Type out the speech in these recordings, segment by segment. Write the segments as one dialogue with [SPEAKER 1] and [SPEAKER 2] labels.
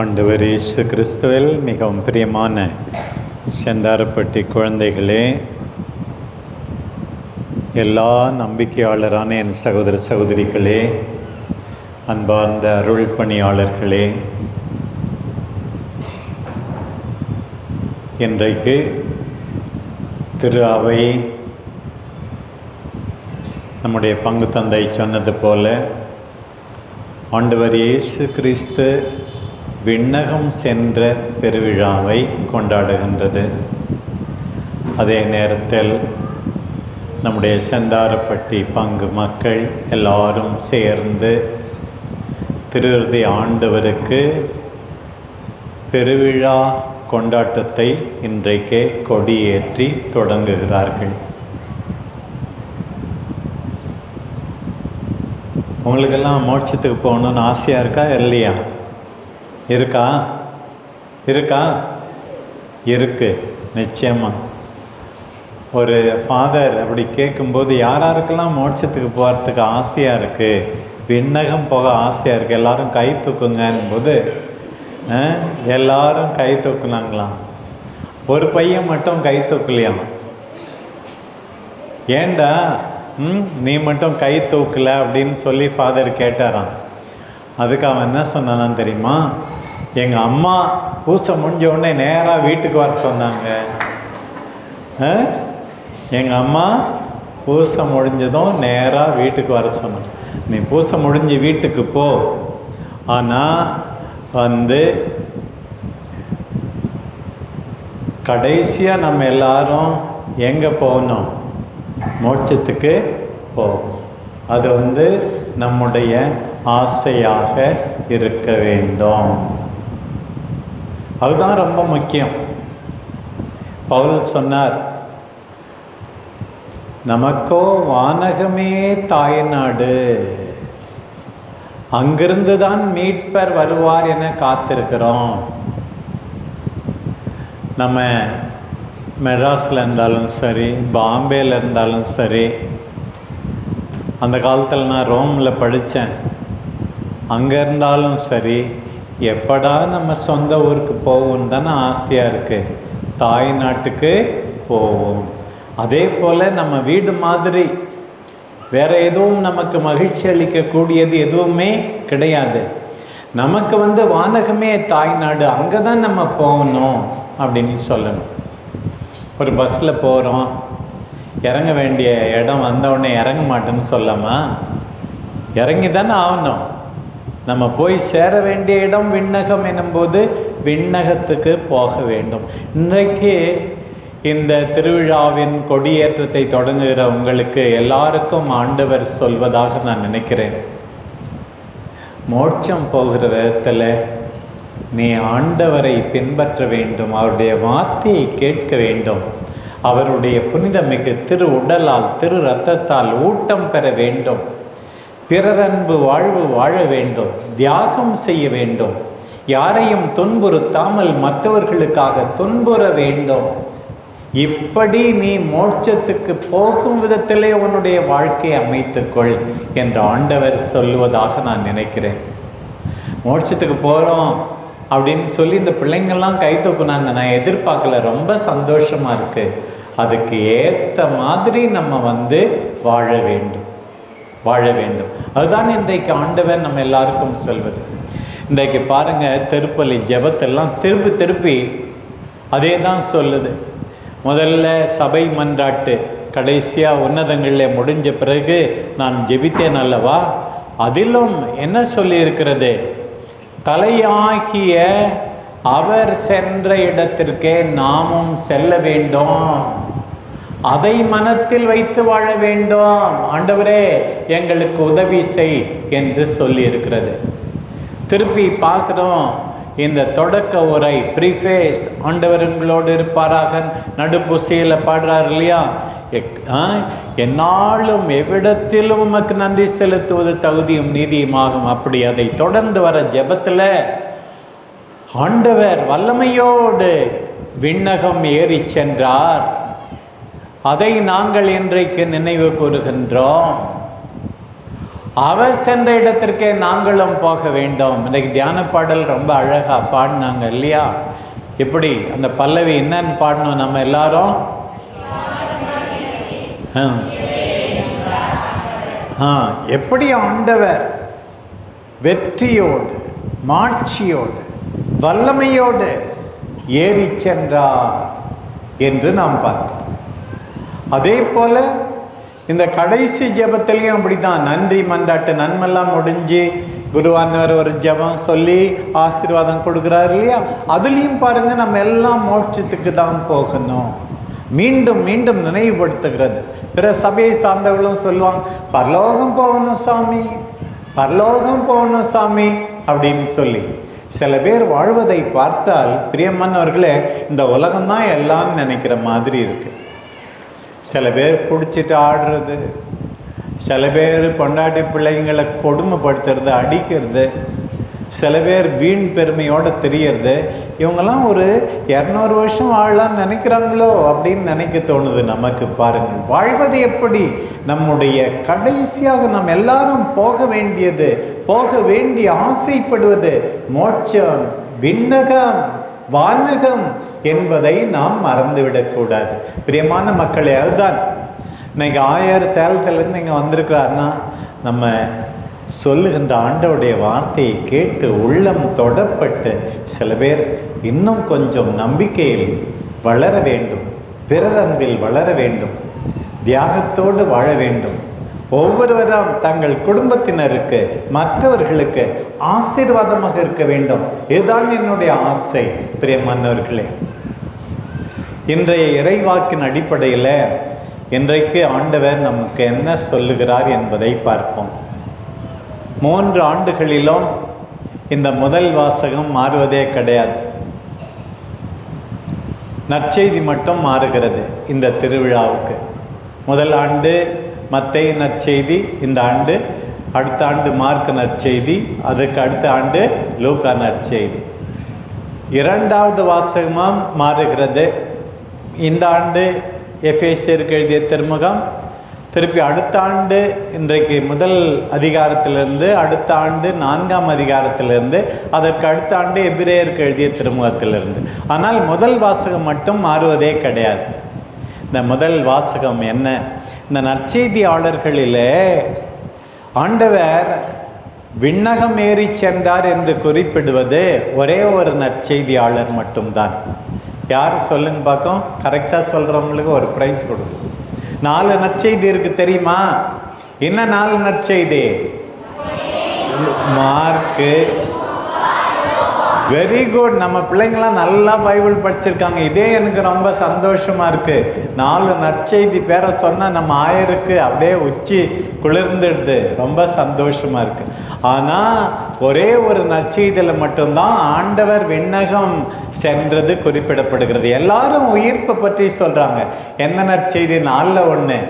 [SPEAKER 1] ஆண்டவர் இயேசு கிறிஸ்துவில் மிகவும் பிரியமான செந்தாரப்பட்டி குழந்தைகளே, எல்லா நம்பிக்கையாளரான என் சகோதர சகோதரிகளே, அன்பார்ந்த அருள் பணியாளர்களே, இன்றைக்கு திரு அவை நம்முடைய பங்கு தந்தை சொன்னது போல ஆண்டவர் இயேசு கிறிஸ்து விண்ணகம் சென்ற பெருவிழாவை கொண்டாடுகின்றது. அதே நேரத்தில் நம்முடைய செந்தாரப்பட்டி பங்கு மக்கள் எல்லாரும் சேர்ந்து திருவிருதை ஆண்டவருக்கு பெருவிழா கொண்டாட்டத்தை இன்றைக்கே கொடியேற்றி தொடங்குகிறார்கள். உங்களுக்கெல்லாம் மோட்சத்துக்கு போகணுன்னு ஆசையாக இருக்கா இல்லையா? இருக்கா இருக்கு, நிச்சயமாக. ஒரு ஃபாதர் அப்படி கேட்கும்போது யாராருக்கெல்லாம் மோட்சத்துக்கு போகிறதுக்கு ஆசையாக இருக்குது, விண்ணகம் போக ஆசையாக இருக்குது, எல்லாரும் கை தூக்குங்கன்னும் போது எல்லாரும் கை தூக்குனாங்களாம். ஒரு பையன் மட்டும் கை தூக்கலையாம். ஏண்டா நீ மட்டும் கை தூக்கலை அப்படின்னு சொல்லி ஃபாதர் கேட்டாராம். அதுக்கு அவன் என்ன சொன்னான்னு தெரியுமா? எங்கள் அம்மா பூசை முடிஞ்ச உடனே நேராக வீட்டுக்கு வர சொன்னாங்க. எங்கள் அம்மா பூசை முடிஞ்சதும் நேராக வீட்டுக்கு வர சொன்னாங்க. நீ பூசை முடிஞ்சு வீட்டுக்கு போ, ஆனால் கடைசியாக நம்ம எல்லாரும் எங்கே போகணும்? மோட்சத்துக்கு போகும். அது நம்முடைய ஆசையாக இருக்க வேண்டும். அதுதான் ரொம்ப முக்கியம். பவுல் சொன்னார், நமக்கோ வானகமே தாய்நாடு, அங்கிருந்து தான் மீட்பர் வருவார் என காத்திருக்கிறோம். நம்ம மெட்ராஸில் இருந்தாலும் சரி, பாம்பேயில் இருந்தாலும் சரி, அந்த காலத்தில் நான் ரோமில் படித்தேன். அங்கே இருந்தாலும் சரி, எப்படா நம்ம சொந்த ஊருக்கு போவோம்னு தானே ஆசையாக இருக்குது. தாய் நாட்டுக்கு போவோம். அதே போல் நம்ம வீடு மாதிரி வேறு எதுவும் நமக்கு மகிழ்ச்சி அளிக்கக்கூடியது எதுவுமே கிடையாது. நமக்கு வானகமே தாய்நாடு, அங்கே தான் நம்ம போகணும் அப்படின்னு சொல்லணும். ஒரு பஸ்ஸில் போகிறோம், இறங்க வேண்டிய இடம் வந்தவுடனே இறங்க மாட்டேன்னு சொல்லாமா? இறங்கி தானே ஆகணும். நம்ம போய் சேர வேண்டிய இடம் விண்ணகம் என்னும்போது விண்ணகத்துக்கு போக வேண்டும். இன்றைக்கு இந்த திருவிழாவின் கொடியேற்றத்தை தொடங்குகிற உங்களுக்கு எல்லாருக்கும் ஆண்டவர் சொல்வதாக நான் நினைக்கிறேன், மோட்சம் போகிற விதத்தில் நீ ஆண்டவரை பின்பற்ற வேண்டும், அவருடைய வார்த்தையை கேட்க வேண்டும், அவருடைய புனிதமிகு திரு உடலால் திரு இரத்தத்தால் ஊட்டம் பெற வேண்டும், பிறரன்பு வாழ்வு வாழ வேண்டும், தியாகம் செய்ய வேண்டும், யாரையும் துன்புறுத்தாமல் மற்றவர்களுக்காக துன்புற வேண்டும். இப்படி நீ மோட்சத்துக்கு போகும் விதத்திலே உன்னுடைய வாழ்க்கையை அமைத்துக்கொள் என்று ஆண்டவர் சொல்லுவதாக நான் நினைக்கிறேன். மோட்சத்துக்கு போகிறோம் அப்படின்னு சொல்லி இந்த பிள்ளைங்கள்லாம் கை தூக்குனாங்க. நான் எதிர்பார்க்கல, ரொம்ப சந்தோஷமாக இருக்குது. அதுக்கு ஏற்ற மாதிரி நம்ம வாழ வேண்டும். அதுதான் இன்றைக்கு ஆண்டவர் நம்ம எல்லாருக்கும் சொல்வது. இன்றைக்கு பாருங்கள், திருப்பலி ஜெபத்தெல்லாம் திருப்பி அதே தான் சொல்லுது. முதல்ல சபை மன்றாட்டு கடைசியாக உன்னதங்களில் முடிஞ்ச பிறகு நான் ஜெபித்தேன் அல்லவா, அதிலும் என்ன சொல்லியிருக்கிறது? தலையாகிய அவர் சென்ற இடத்திற்கே நாமும் செல்ல வேண்டும், அதை மனத்தில் வைத்து வாழ வேண்டும். ஆண்டவரே எங்களுக்கு உதவி செய் என்று சொல்லி இருக்கிறது. திருப்பி பார்க்குறோம், இந்த தொடக்க உரை ப்ரீஃபேஸ், ஆண்டவர் உங்களோடு இருப்பாராக நடுப்பூசையில் பாடுறார் இல்லையா? என்னாலும் எவ்விடத்திலும் உமக்கு நன்றி செலுத்துவது தகுதியும் நீதியுமாகும். அப்படி அதை தொடர்ந்து வர ஜெபத்தில் ஆண்டவர் வல்லமையோடு விண்ணகம் ஏறி சென்றார். அதை நாங்கள் இன்றைக்கு நினைவு கூறுகின்றோம். அவர் சென்ற இடத்திற்கே நாங்களும் போக வேண்டும். இன்றைக்கு தியான பாடல் ரொம்ப அழகாக பாடினாங்க இல்லையா? எப்படி அந்த பல்லவி என்னன்னு பாடணும் நம்ம எல்லாரும்? எப்படி ஆண்டவர் வெற்றியோடு மாட்சியோடு வல்லமையோடு ஏறி சென்றார் என்று நாம் பார்த்தோம். அதே போல இந்த கடைசி ஜெபத்திலையும் அப்படித்தான். நன்றி மன்றாட்டு நன்மெல்லாம் முடிஞ்சு குருவானவர் ஒரு ஜெபம் சொல்லி ஆசீர்வாதம் கொடுக்குறாரு இல்லையா? அதுலேயும் பாருங்க, நம்ம எல்லாம் மோட்சத்துக்கு தான் போகணும். மீண்டும் மீண்டும் நினைவுபடுத்துகிறது. பிற சபையை சார்ந்தவர்களும் சொல்லுவாங்க, பரலோகம் போகணும் சாமி, பரலோகம் போகணும் சாமி அப்படின்னு சொல்லி. சில பேர் வாழ்வதை பார்த்தால் பிரியமானவர்களே, இந்த உலகம்தான் எல்லாம் நினைக்கிற மாதிரி இருக்கு. சில பேர் குடிச்சிட்டு ஆடுறது, சில பேர் பொண்டாட்டி பிள்ளைங்களை கொடுமைப்படுத்துறது, அடிக்கிறது, சில பேர் வீண் பெருமையோடு தெரியறது. இவங்கெல்லாம் ஒரு 200 வருஷம் வாழலாம்னு நினைக்கிறாங்களோ அப்படின்னு நினைக்க தோணுது நமக்கு. பாருங்கள், வாழ்வது எப்படி? நம்முடைய கடைசியாக நாம் எல்லாரும் போக வேண்டியது, போக வேண்டிய ஆசைப்படுவது மோட்சம், விண்ணகம், வானகம் என்பதை நாம் மறந்துவிடக்கூடாது. பிரியமான மக்களே, அதுதான் இன்னைக்கு ஆயர் சேலத்திலேருந்து இங்கே வந்திருக்கிறாருன்னா, நம்ம சொல்லுகின்ற ஆண்டவருடைய வார்த்தையை கேட்டு உள்ளம் தொடப்பட்டு சில பேர் இன்னும் கொஞ்சம் நம்பிக்கையில் வளர வேண்டும், பிறரன்பில் வளர வேண்டும், தியாகத்தோடு வாழ வேண்டும். ஒவ்வொருவரும் தங்கள் குடும்பத்தினருக்கு மற்றவர்களுக்கு ஆசீர்வாதமாக இருக்க வேண்டும். இதுதான் என்னுடைய ஆசை. பிரியமானவர்களே, இன்றைய இறைவாக்கின் அடிப்படையில் இன்றைக்கு ஆண்டவர் நமக்கு என்ன சொல்லுகிறார் என்பதை பார்ப்போம். 3 ஆண்டுகளிலும் இந்த முதல் வாசகம் மாறுவதே கிடையாது. நற்செய்தி மட்டும் மாறுகிறது இந்த திருவிழாவுக்கு. முதல் ஆண்டு மத்தேயு நற்செய்தி, இந்த ஆண்டு, அடுத்த ஆண்டு மார்க் நற்செய்தி, அதுக்கு அடுத்த ஆண்டு லூக்கா நற்செய்தி. 2வது வாசகமும் மாறுகிறது. இந்த ஆண்டு எபேசியருக்கு எழுதிய திருமுகம், திருப்பி அடுத்த ஆண்டு இன்றைக்கு முதல் அதிகாரத்திலிருந்து, அடுத்த ஆண்டு 4ஆம் அதிகாரத்திலிருந்து, அதற்கு அடுத்த ஆண்டு எபிரேயருக்கு எழுதிய திருமுகத்திலிருந்து. ஆனால் முதல் வாசகம் மட்டும் மாறுவதே கிடையாது. இந்த முதல் வாசகம் என்ன? இந்த நற்செய்தியாளர்களிலே ஆண்டவர் விண்ணகம் ஏறி சென்றார் என்று குறிப்பிடுவது ஒரே ஒரு நற்செய்தியாளர் மட்டும்தான். யார் சொல்லுங்க பார்க்கும்? கரெக்டாக சொல்கிறவங்களுக்கு ஒரு ப்ரைஸ் கொடுக்கும். 4 நற்செய்தி இருக்கு தெரியுமா? என்ன 4 நற்செய்தி? மார்க்கு. Very good. நம்ம பிள்ளைங்களாம் நல்லா பைபிள் படிச்சிருக்காங்க. இதே எனக்கு ரொம்ப சந்தோஷமாக இருக்குது. 4 நற்செய்தி பேரை சொன்னால் நம்ம ஆயருக்கு அப்படியே உச்சி குளிர்ந்துடுது. ரொம்ப சந்தோஷமாக இருக்குது. ஆனால் ஒரே ஒரு நற்செய்தியில் மட்டும்தான் ஆண்டவர் விண்ணகம் சென்றது குறிப்பிடப்படுகிறது. எல்லாரும் உயிர்ப்பை பற்றி சொல்கிறாங்க. என்ன நற்செய்தி? 4ல் 1.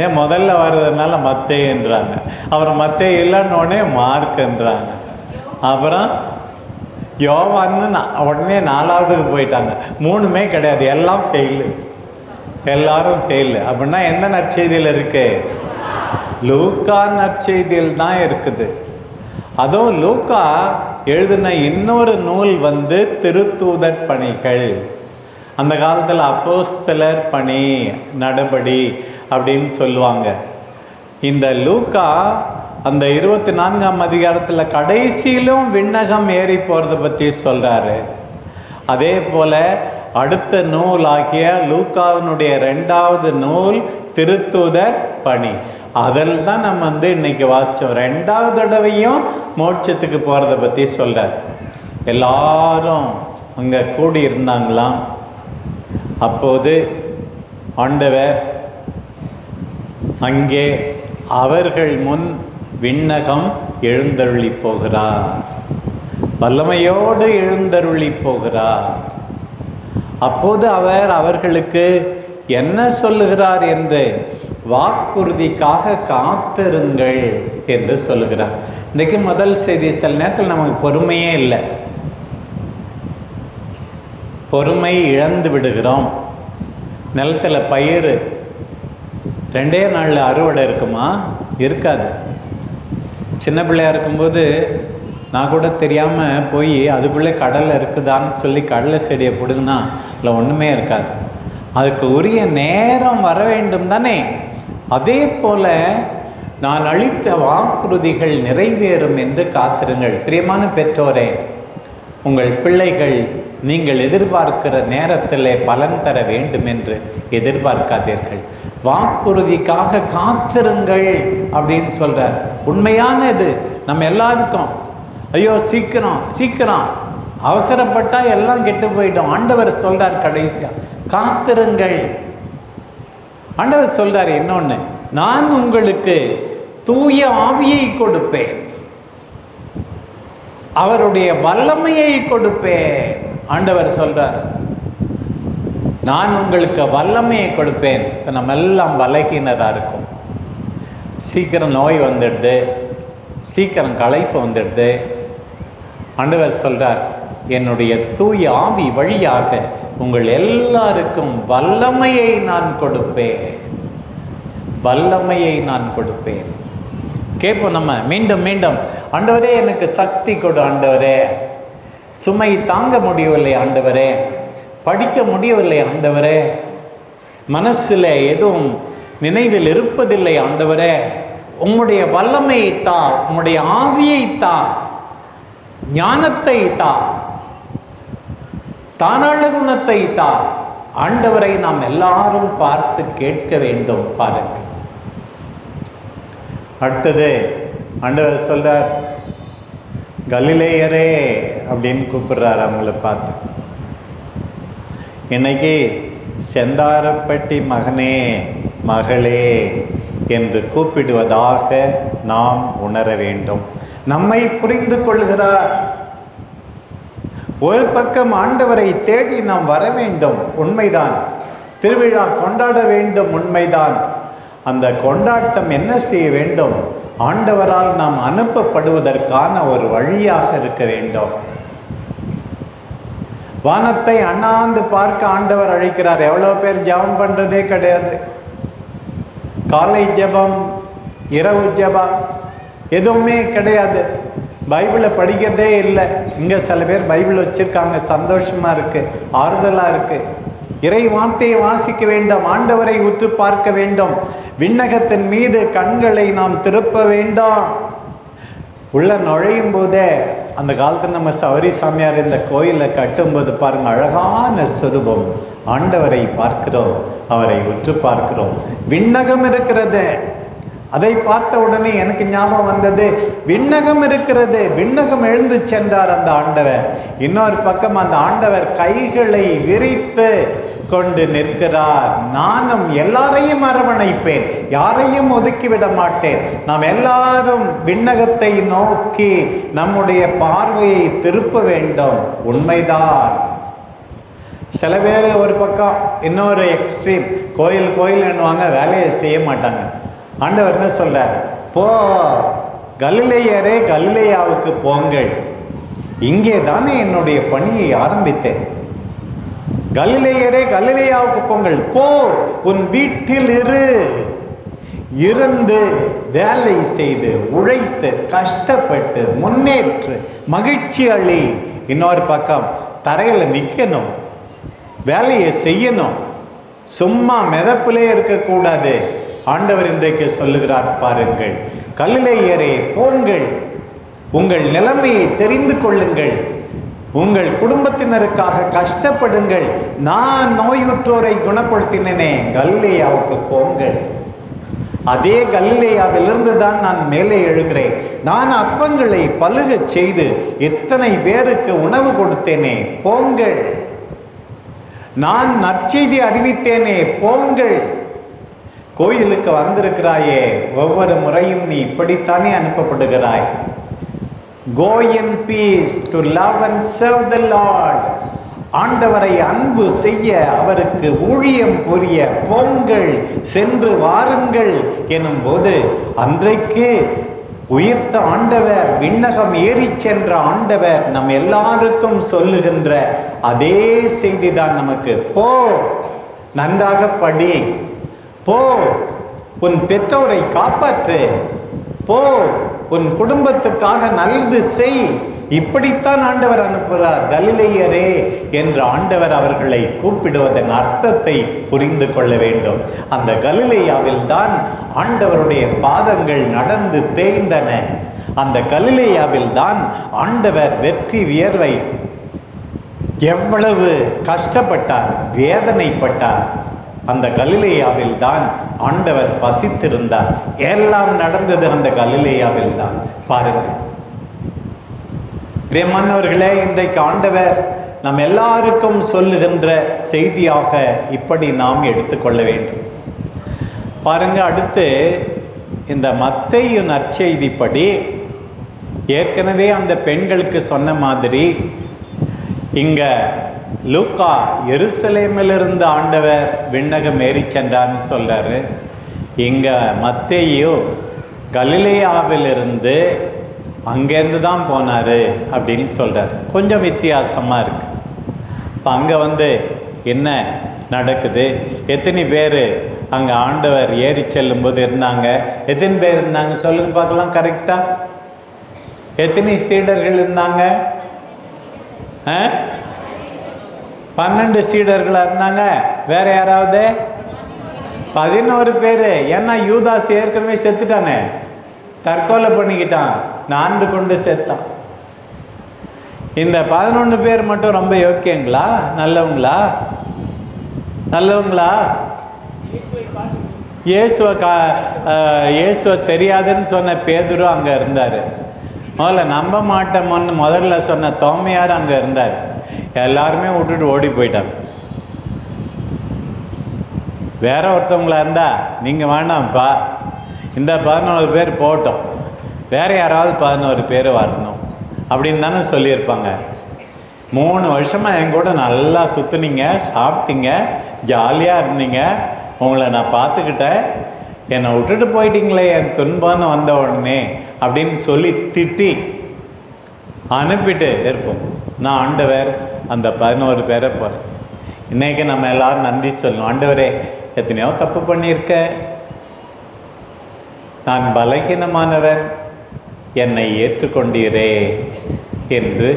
[SPEAKER 1] ஏன் முதல்ல வர்றதுனால மத்தேயுன்றாங்க, அப்புறம் மத்தேயு இல்லைன்னொடனே மார்க்குன்றாங்க, அப்புறம் யோவான்னு உடனே 4வதுக்கு போயிட்டாங்க. 3மே கிடையாது, எல்லாம் ஃபெயிலு, எல்லாரும் ஃபெயிலு. அப்படின்னா எந்த நற்செய்தியில் இருக்கு? லூக்கா நற்செய்தியில் தான் இருக்குது. அதுவும் லூக்கா எழுதின இன்னொரு நூல் திருத்தூதர் பணிகள். அந்த காலத்தில் அப்போஸ்தலர் பணி, நடபடி அப்படின்னு சொல்லுவாங்க. இந்த லூக்கா அந்த 24ஆம் அதிகாரத்தில் கடைசியிலும் விண்ணகம் ஏறி போகிறத பற்றி சொல்கிறாரு. அதே போல் அடுத்த நூல் ஆகிய லூக்காவினுடைய 2வது நூல் திருத்தூதர் பணி, அதில் தான் நம்ம இன்னைக்கு வாசித்தோம். 2வது தடவையும் மோட்சத்துக்கு போகிறத பற்றி சொல்கிறார். எல்லாரும் அங்கே கூடி இருந்தாங்களாம். அப்போது ஆண்டவர் அங்கே அவர்கள் முன் விண்ணகம் எழுந்தருளி போகிறார், வல்லமையோடு எழுந்தருளி போகிறார். அப்போது அவர் அவர்களுக்கு என்ன சொல்லுகிறார் என்று வாக்குறுதிக்காக காத்திருங்கள் என்று சொல்லுகிறார். இன்றைக்கு முதல் செய்தி, சில நேரத்தில் நமக்கு பொறுமையே இல்லை, பொறுமை இழந்து விடுகிறோம். நிலத்தில் பயிர் 2 நாளில் அறுவடை இருக்குமா? இருக்காது. சின்ன பிள்ளையாக இருக்கும்போது நான் கூட தெரியாமல் போய் அதுக்குள்ளே கடலை இருக்குதான்னு சொல்லி கடலை செடியை பிடுங்கினா இல்லை ஒன்றுமே இருக்காது. அதுக்கு உரிய நேரம் வர வேண்டும் தானே? அதே போல் நான் அளித்த வாக்குறுதிகள் நிறைவேறும் என்று காத்திருங்கள். பிரியமான பெற்றோரே, உங்கள் பிள்ளைகள் நீங்கள் எதிர்பார்க்கிற நேரத்தில் பலன் தர வேண்டும் என்று எதிர்பார்க்காதீர்கள். வாக்குறுதிக்காக காத்திருங்கள் அப்படின்னு சொல்கிறார். உண்மையானது நம்ம எல்லாருக்கும். ஐயோ சீக்கிரம் சீக்கிரம் அவசரப்பட்டால் எல்லாம் கெட்டு போயிடும். ஆண்டவர் சொல்கிறார் கடைசியாக காத்திருங்கள். ஆண்டவர் சொல்கிறார் இன்னொன்று, நான் உங்களுக்கு தூய ஆவியை கொடுப்பேன், அவருடைய வல்லமையை கொடுப்பேன். ஆண்டவர் சொல்றார், நான் உங்களுக்கு வல்லமையை கொடுப்பேன். இப்போ நம்ம எல்லாம் பலகீனராக இருக்கும். சீக்கிரம் நோய் வந்துடுது, சீக்கிரம் களைப்பு வந்துடுது. ஆண்டவர் சொல்றார், என்னுடைய தூய ஆவி வழியாக உங்கள் எல்லாருக்கும் வல்லமையை நான் கொடுப்பேன், வல்லமையை நான் கொடுப்பேன். கேட்போம் நம்ம மீண்டும் மீண்டும், ஆண்டவரே எனக்கு சக்தி கொடு ஆண்டவரே, சுமை தாங்க முடியவில்லை ஆண்டவரே, படிக்க முடியவில்லை ஆண்டவரே, மனசில் எதுவும் நினைவில் இருப்பதில்லை ஆண்டவரே, உம்முடைய வல்லமையை தா, உம்முடைய ஆவியை தா, ஞானத்தை தா, தானாள குணத்தை தா. ஆண்டவரை நாம் எல்லாரும் பார்த்து கேட்க வேண்டும். பாருங்கள், அடுத்தது ஆண்டவர் சொல்றார், கலிலேயரே அப்படின்னு கூப்பிடுறார் அவங்கள பார்த்து. இன்னைக்கு செந்தாரப்பட்டி மகனே மகளே என்று கூப்பிடுவதாக நாம் உணர வேண்டும். நம்மை புரிந்து கொள்கிறார். ஒரு பக்கம் ஆண்டவரை தேடி நாம் வர வேண்டும், உண்மைதான். திருவிழா கொண்டாட வேண்டும், உண்மைதான். அந்த கொண்டாட்டம் என்ன செய்ய வேண்டும்? ஆண்டவரால் நாம் அனுப்பப்படுவதற்கான ஒரு வழியாக இருக்க வேண்டும். வானத்தை அண்ணாந்து பார்க்க ஆண்டவர் அழைக்கிறார். எவ்வளோ பேர் ஜெபம் பண்ணுறதே கிடையாது. காலை ஜெபம், இரவு ஜெபம் எதுவுமே கிடையாது. பைபிளை படிக்கிறதே இல்லை. இங்கே சில பேர் பைபிள் வச்சுருக்காங்க, சந்தோஷமாக இருக்குது, ஆறுதலாக இருக்குது. இறை வார்த்தையை வாசிக்க வேண்டும், ஆண்டவரை உற்று பார்க்க வேண்டும், விண்ணகத்தின் மீது கண்களை நாம் திருப்ப வேண்டும். உள்ள நுழையும் போதே அந்த காலத்தில் நம்ம சௌரி சாமியார் இந்த கோயிலை கட்டும்போது பாருங்கள், அழகான சுரூபம். ஆண்டவரை பார்க்கிறோம், அவரை உற்று பார்க்கிறோம். விண்ணகம் இருக்கிறது. அதை பார்த்த உடனே எனக்கு ஞாபகம் வந்தது, விண்ணகம் இருக்கிறது. விண்ணகம் எழுந்து சென்றார் அந்த ஆண்டவர். இன்னொரு பக்கம் அந்த ஆண்டவர் கைகளை விரித்து கொண்டு நிற்கிறார். நானும் எல்லாரையும் அரவணைப்பேன், யாரையும் ஒதுக்கிவிட மாட்டேன். நாம் எல்லாரும் விண்ணகத்தை நோக்கி நம்முடைய பார்வையை திருப்ப வேண்டும். உண்மைதான். சில பேர் ஒரு பக்கம், இன்னொரு எக்ஸ்ட்ரீம், கோயில் கோயில் என்னுவாங்க, வேலையை செய்ய மாட்டாங்க. ஆண்டவர் என்ன சொல்றார்? போ கலிலேயரே, கலிலேயாவுக்கு போங்கள், இங்கே தானே என்னுடைய பணியை ஆரம்பித்தேன். கலிலேயரே, கலிலேயாவுக்கு போங்கள். போ, உன் வீட்டில் இருந்து வேலை செய்து உழைத்து கஷ்டப்பட்டு முன்னேற்று மகிழ்ச்சி அள்ளி. இன்னொரு பக்கம் தரையில் நிற்கணும், வேலையை செய்யணும், சும்மா மிதப்பிலே இருக்கக்கூடாது. ஆண்டவர் இன்றைக்கு சொல்லுகிறார் பாருங்கள், கலிலேயரே போங்கள், உங்கள் நிலைமையை தெரிந்து கொள்ளுங்கள், உங்கள் குடும்பத்தினருக்காக கஷ்டப்படுங்கள். நான் நோயுற்றோரை குணப்படுத்தினேனே, கலிலேயாவுக்கு போங்கள். அதே கலிலேயாவிலிருந்து தான் நான் மேலே எழுகிறேன். நான் அப்பங்களை பலுகச் செய்து எத்தனை பேருக்கு உணவு கொடுத்தேனே, போங்கள். நான் நற்செய்தி அறிவித்தேனே, போங்கள். கோயிலுக்கு வந்திருக்கிறாயே, ஒவ்வொரு முறையும் நீ இப்படித்தானே அனுப்பப்படுகிறாய். Go in peace to love and serve the Lord. ஆண்டவரை அன்பு செய்ய, அவருக்கு ஊழியம் புரிய போங்கள், சென்று வாருங்கள் எனும் போது, அன்றைக்கு உயிர்த்த ஆண்டவர், விண்ணகம் ஏறி சென்ற ஆண்டவர் நம் எல்லாருக்கும் சொல்லுகின்ற அதே செய்திதான் நமக்கு. போ, நன்றாக படி, போ, உன் பெற்றோரை காப்பாற்று, போ, உன் குடும்பத்துக்காக நல்லது செய். இப்படித்தான் ஆண்டவர் அனுப்புகிறார். கலிலேயரே என்று ஆண்டவர் அவர்களை கூப்பிடுவதன் அர்த்தத்தை புரிந்து கொள்ள வேண்டும். அந்த கலிலேயாவில் தான் ஆண்டவருடைய பாதங்கள் நடந்து தேய்ந்தன. அந்த கலிலேயாவில் தான் ஆண்டவர் வெற்றி வியர்வை எவ்வளவு கஷ்டப்பட்டார், வேதனைப்பட்டார். அந்த கலிலேயாவில் தான் ஆண்டவர் பசித்திருந்தார். எல்லாம் நடந்தது அந்த கலிலேயாவில் தான். பாருங்கள் பிரியமானவர்களே, இன்றைக்கு ஆண்டவர் நம் எல்லாருக்கும் சொல்லுகின்ற செய்தியாக இப்படி நாம் எடுத்துக்கொள்ள வேண்டும். பாருங்க, அடுத்து இந்த மத்தேயு நற்செய்திப்படி ஏற்கனவே அந்த பெண்களுக்கு சொன்ன மாதிரி இங்க லூக்கா எருசலேமிலிருந்து ஆண்டவர் விண்ணகம் ஏறி சென்றார்னு சொல்றாரு. இங்க மத்தேயு கலிலேயாவிலிருந்து அங்கேருந்து தான் போனார் அப்படின்னு சொல்கிறார். கொஞ்சம் வித்தியாசமாக இருக்குது. இப்போ அங்கே என்ன நடக்குது, எத்தனை பேர் அங்கே ஆண்டவர் ஏறி செல்லும்போது இருந்தாங்க, எத்தனை பேர் இருந்தாங்க சொல்லுங்க பார்க்கலாம். கரெக்டாக எத்தனை சீடர்கள் இருந்தாங்க? 12 சீடர்களாக இருந்தாங்க. வேற யாராவது? 11 பேர். ஏன்னா யூதாஸ் ஏற்கனவே செத்துட்டானே, தற்கொலை பண்ணிக்கிட்டான், 4 கொண்டு செத்தான். இந்த 11 பேர் மட்டும் ரொம்ப யோக்கியங்களா, நல்லவங்களா? இயேசுவை தெரியாதுன்னு சொன்ன பேதுரு அங்கே இருந்தார். முதல்ல நம்ப மாட்டோம்னு முதல்ல சொன்ன தோமையார் அங்கே இருந்தார். எல்லாருமே விட்டுட்டு ஓடி போயிட்டாங்க. வேற ஒருத்தவங்களா இருந்தா நீங்கள் வேண்டாம்ப்பா, இந்த 11 பேர் போட்டோம், வேறு யாராவது 11 பேர் வரணும் அப்படின்னு தானே சொல்லியிருப்பாங்க. 3 வருஷமாக என் கூட நல்லா சுற்றுனீங்க, சாப்பிட்டீங்க, ஜாலியாக இருந்தீங்க, உங்களை நான் பார்த்துக்கிட்டேன், என்னை விட்டுட்டு போயிட்டீங்களே என் துன்பம்னு வந்த உடனே அப்படின்னு சொல்லி திட்டி அனுப்பிட்டு இருப்போம். நான் ஆண்டவர் அந்த 11 பேரை போகிறேன். இன்றைக்கி நம்ம எல்லோரும் நன்றி சொல்லணும். ஆண்டவரே, எத்தனையோ தப்பு பண்ணியிருக்கேன், நான் பலகீனமானவர், என்னை ஏற்றுக்கொண்டீரே என்று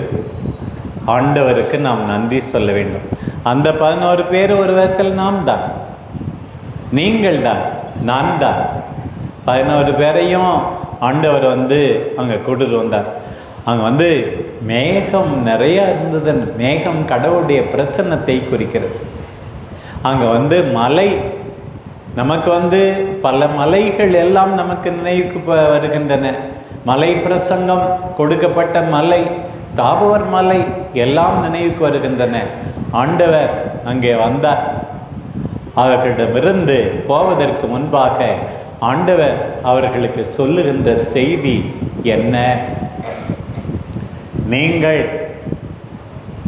[SPEAKER 1] ஆண்டவருக்கு நாம் நன்றி சொல்ல வேண்டும். அந்த 11 பேர் ஒரு விதத்தில் நாம் தான், நீங்கள் தான், நான் தான். 11 பேரையும் ஆண்டவர் அங்கே கூட்டிட்டு வந்தார். அங்கே மேகம் நிறையா இருந்தது. மேகம் கடவுளுடைய பிரசன்னத்தை குறிக்கிறது. அங்கே மலை, நமக்கு பல மலைகள் எல்லாம் நமக்கு நினைவுக்கு வருகின்றன. மலை பிரசங்கம் கொடுக்கப்பட்ட மலை, தாபோர் மலை எல்லாம் நினைவுக்கு வருகின்றன. ஆண்டவர் அங்கே வந்தார். அவர்களிடமிருந்து போவதற்கு முன்பாக ஆண்டவர் அவர்களுக்கு சொல்லுகின்ற செய்தி என்ன? நீங்கள்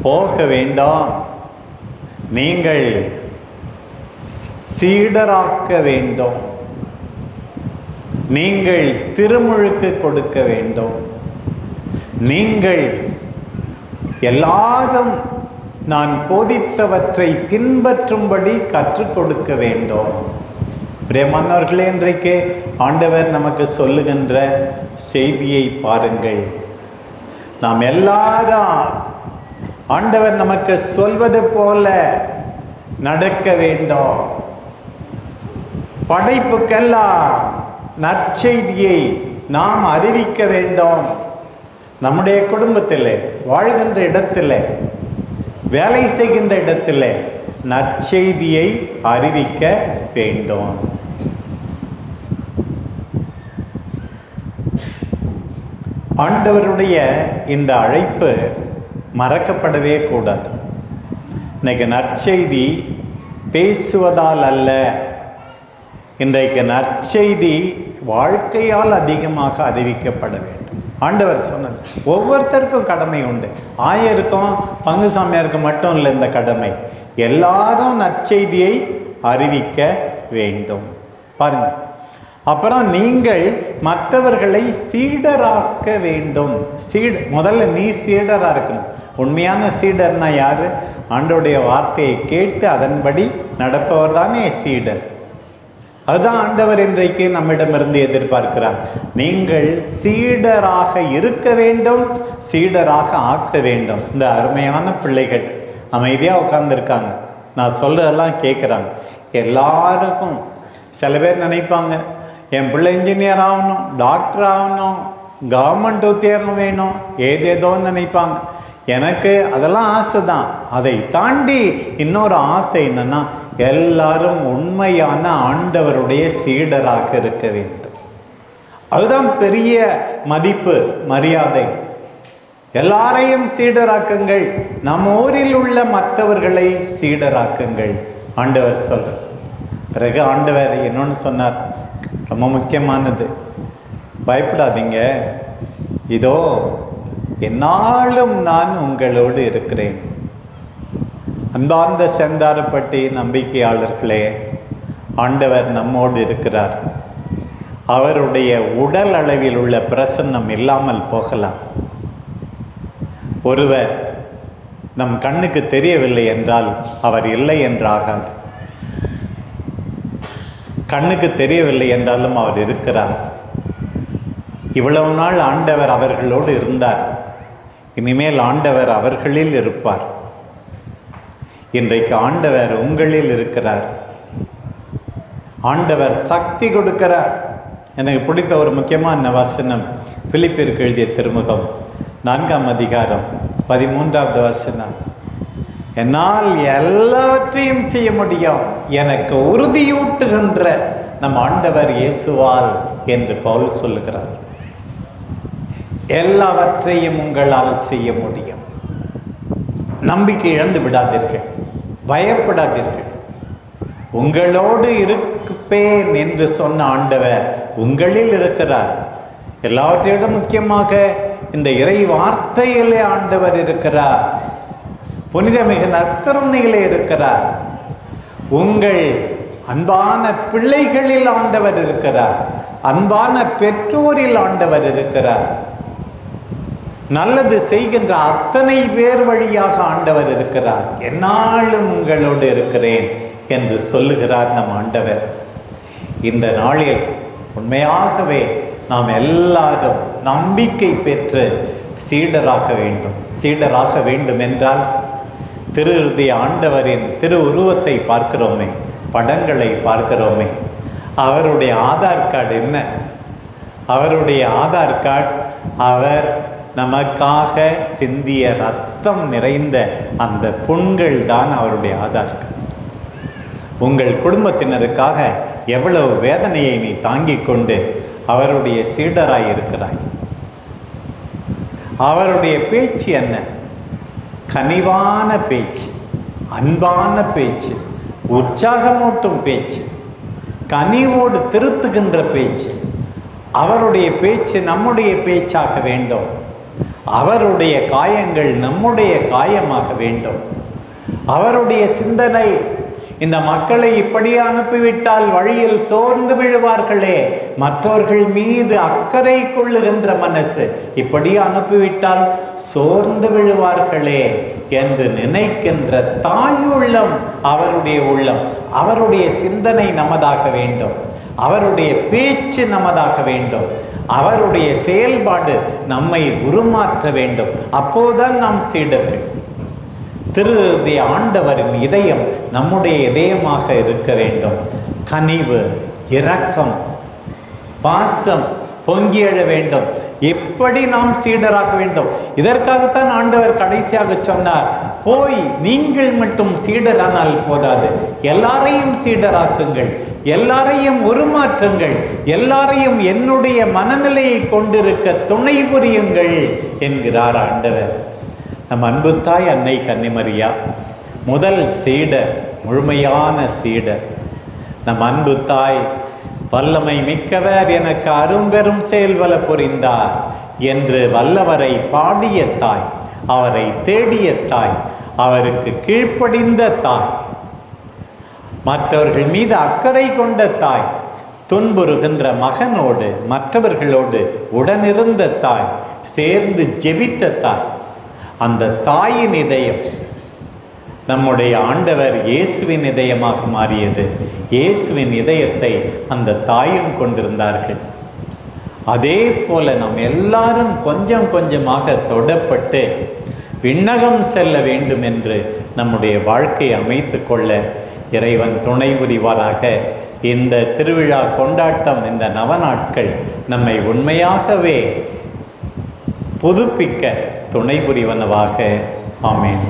[SPEAKER 1] போக வேண்டாம், நீங்கள் சீடராக்க வேண்டும், நீங்கள் திருமுழுக்கு கொடுக்க வேண்டும், நீங்கள் எல்லாரும் நான் போதித்தவற்றை பின்பற்றும்படி கற்றுக் கொடுக்க வேண்டும். பிரியமானவர்களே, இன்றைக்கு ஆண்டவர் நமக்கு சொல்லுகின்ற செய்தியை பாருங்கள். நாம் எல்லாரும் ஆண்டவர் நமக்கு சொல்வது போல நடக்க வேண்டும். படைப்புக்கெல்லாம் நற்செய்தியை நாம் அறிவிக்க வேண்டும். நம்முடைய குடும்பத்தில், வாழ்கின்ற இடத்துல, வேலை செய்கின்ற இடத்துல நற்செய்தியை அறிவிக்க வேண்டும். ஆண்டவருடைய இந்த அழைப்பு மறக்கப்படவே கூடாது. இன்னைக்கு நற்செய்தி பேசுவதால் அல்ல, இன்றைக்கு நற்செய்தி வாழ்க்கையால் அதிகமாக அறிவிக்கப்பட வேண்டும். ஆண்டவர் சொன்னது ஒவ்வொருத்தருக்கும் கடமை உண்டு. ஆயருக்கும் பங்கு சாமியாருக்கும் மட்டும் இல்லை இந்த கடமை, எல்லாரும் நற்செய்தியை அறிவிக்க வேண்டும். பாருங்க, அப்புறம் நீங்கள் மற்றவர்களை சீடராக்க வேண்டும். முதல்ல நீ சீடராக இருக்கணும். உண்மையான சீடர்னா யாரு? ஆண்டவருடைய வார்த்தையை கேட்டு அதன்படி நடப்பவர் தானே சீடர். அதுதான் ஆண்டவர் இன்றைக்கு நம்மிடமிருந்து எதிர்பார்க்கிறார். நீங்கள் சீடராக இருக்க வேண்டும், சீடராக ஆக்க வேண்டும். இந்த அருமையான பிள்ளைகள் அமைதியாக உட்கார்ந்துருக்காங்க, நான் சொல்கிறதெல்லாம் கேட்குறாங்க. எல்லாருக்கும் சில பேர் நினைப்பாங்க, என் பிள்ளை இன்ஜினியர் ஆகணும், டாக்டர் ஆகணும், கவர்மெண்ட் உத்தியோகம் வேணும், ஏதேதோன்னு நினைப்பாங்க. எனக்கு அதெல்லாம் ஆசை தான். அதை தாண்டி இன்னொரு ஆசை என்னன்னா, எல்லாரும் உண்மையான ஆண்டவருடைய சீடராக இருக்க வேண்டும். அதுதான் பெரிய மதிப்பு, மரியாதை. எல்லாரையும் சீடராக்குங்கள், நம்ம ஊரில் உள்ள மற்றவர்களை சீடராக்குங்கள் ஆண்டவர் சொல்ற. பிறகு ஆண்டவர் இன்னொன்று சொன்னார், ரொம்ப முக்கியமானது. பயப்படாதீங்க, இதோ என்னாலும் நான் உங்களோடு இருக்கிறேன். அன்பார்ந்த செந்தாரப்பட்டி நம்பிக்கையாளர்களே, ஆண்டவர் நம்மோடு இருக்கிறார். அவருடைய உடல் அளவில் உள்ள பிரசன்னம் இல்லாமல் போகலாம். ஒருவர் நம் கண்ணுக்கு தெரியவில்லை என்றால் அவர் இல்லை என்றாகாது. கண்ணுக்கு தெரியவில்லை என்றாலும் அவர் இருக்கிறார். இவ்வளவு நாள் ஆண்டவர் அவர்களோடு இருந்தார், இனிமேல் ஆண்டவர் அவர்களில் இருப்பார். இன்றைக்கு ஆண்டவர் உங்களில் இருக்கிறார். ஆண்டவர் சக்தி கொடுக்கிறார். எனக்கு பிடித்த ஒரு முக்கியமான வசனம் பிலிப்பியருக்கு எழுதிய திருமுகம் 4ஆம் அதிகாரம் 13வது வசனம். என்னால் எல்லாவற்றையும் செய்ய முடியும், எனக்கு உறுதியூட்டுகின்ற நம் ஆண்டவர் இயேசுவால் என்று பவுல் சொல்லுகிறார். எல்லாவற்றையும் உங்களால் செய்ய முடியும். நம்பிக்கை இழந்து விடாதீர்கள், பயப்படாதீர்கள். உங்களோடு இருப்பேன் என்று சொன்ன ஆண்டவர் உங்களில் இருக்கிறார். எல்லாவற்றையும் முக்கியமாக இந்த இறை வார்த்தையிலே ஆண்டவர் இருக்கிறார். புனிதமிகு நற்கருணையிலே இருக்கிறார். உங்கள் அன்பான பிள்ளைகளில் ஆண்டவர் இருக்கிறார். அன்பான பெற்றோரில் ஆண்டவர் இருக்கிறார். நல்லது செய்கின்ற அத்தனை பேர் வழியாக ஆண்டவர் இருக்கிறார். என்னாலும் உங்களோடு இருக்கிறேன் என்று சொல்லுகிறார் நம் ஆண்டவர். இந்த நாளில் உண்மையாகவே நாம் எல்லாரும் நம்பிக்கை பெற்று சீடராக வேண்டும். சீடராக வேண்டும் என்றால் திருஹிருதய ஆண்டவரின் திரு உருவத்தை பார்க்கிறோமே, படங்களை பார்க்கிறோமே. அவருடைய ஆதார் கார்டு என்ன? அவருடைய ஆதார் கார்டு அவர் நமக்காக சிந்திய ரத்தம் நிறைந்த அந்த புண்கள் தான் அவருடைய ஆதார் கார்டு. உங்கள் குடும்பத்தினருக்காக எவ்வளவு வேதனையை நீ தாங்கிக் கொண்டு அவருடைய சீடராய் இருக்கிறாய். அவருடைய பேச்சு என்ன? கனிவான பேச்சு, அன்பான பேச்சு, உற்சாகமூட்டும் பேச்சு, கனிவோடு திருத்துகின்ற பேச்சு. அவருடைய பேச்சு நம்முடைய பேச்சாக வேண்டும். அவருடைய காயங்கள் நம்முடைய காயமாக வேண்டும். அவருடைய சிந்தனை, இந்த மக்களை இப்படியே அனுப்பிவிட்டால் வழியில் சோர்ந்து விழுவார்களே, மற்றவர்கள் மீது அக்கறை கொள்ளுகின்ற மனசு, இப்படியே அனுப்பிவிட்டால் சோர்ந்து விழுவார்களே என்று நினைக்கின்ற தாய் உள்ளம் அவருடைய உள்ளம். அவருடைய சிந்தனை நமதாக வேண்டும். அவருடைய பேச்சு நமதாக வேண்டும். அவருடைய செயல்பாடு நம்மை உருமாற்ற வேண்டும். அப்போதுதான் நாம் சீடர்கள். திருஹிருதய ஆண்டவரின் இதயம் நம்முடைய இதயமாக இருக்க வேண்டும். கனிவு, இரக்கம், பாசம் பொங்கி எழ வேண்டும். எப்படி நாம் சீடராக வேண்டும். இதற்காகத்தான் ஆண்டவர் கடைசியாக சொன்னார், போய் நீங்கள் மட்டும் சீடரானால் போதாது, எல்லாரையும் சீடராக்குங்கள், எல்லாரையும் உருமாற்றுங்கள், எல்லாரையும் என்னுடைய மனநிலையை கொண்டிருக்க துணை புரியுங்கள் என்கிறார் ஆண்டவர். நம் அன்பு தாய் அன்னை கன்னிமரியா முதல் சீடர், முழுமையான சீடர். நம் அன்பு தாய் வல்லமை மிக்கவர் எனக்கு அரும்பெரும் செயல்வல புரிந்தார் என்று வல்லவரை பாடிய தாய், அவரை தேடிய தாய், அவருக்கு கீழ்ப்படிந்த தாய், மற்றவர்கள் மீது அக்கறை கொண்ட தாய், துன்புறுகின்ற மகனோடு மற்றவர்களோடு உடனிருந்த தாய், சேர்ந்து ஜெபித்த தாய். அந்த தாயின் இதயம் நம்முடைய ஆண்டவர் இயேசுவின் இதயமாக மாறியது. இயேசுவின் இதயத்தை அந்த தாயும் கொண்டிருந்தார்கள். அதே போல நாம் எல்லாரும் கொஞ்சம் கொஞ்சமாக தொடப்பட்டு விண்ணகம் செல்ல வேண்டும் என்று நம்முடைய வாழ்க்கையை அமைத்து கொள்ள இறைவன் துணை புரிவாராக. இந்த திருவிழா கொண்டாட்டம், இந்த நவநாட்கள் நம்மை உண்மையாகவே புதுப்பிக்க துணை புரிவனவாக. ஆமென்.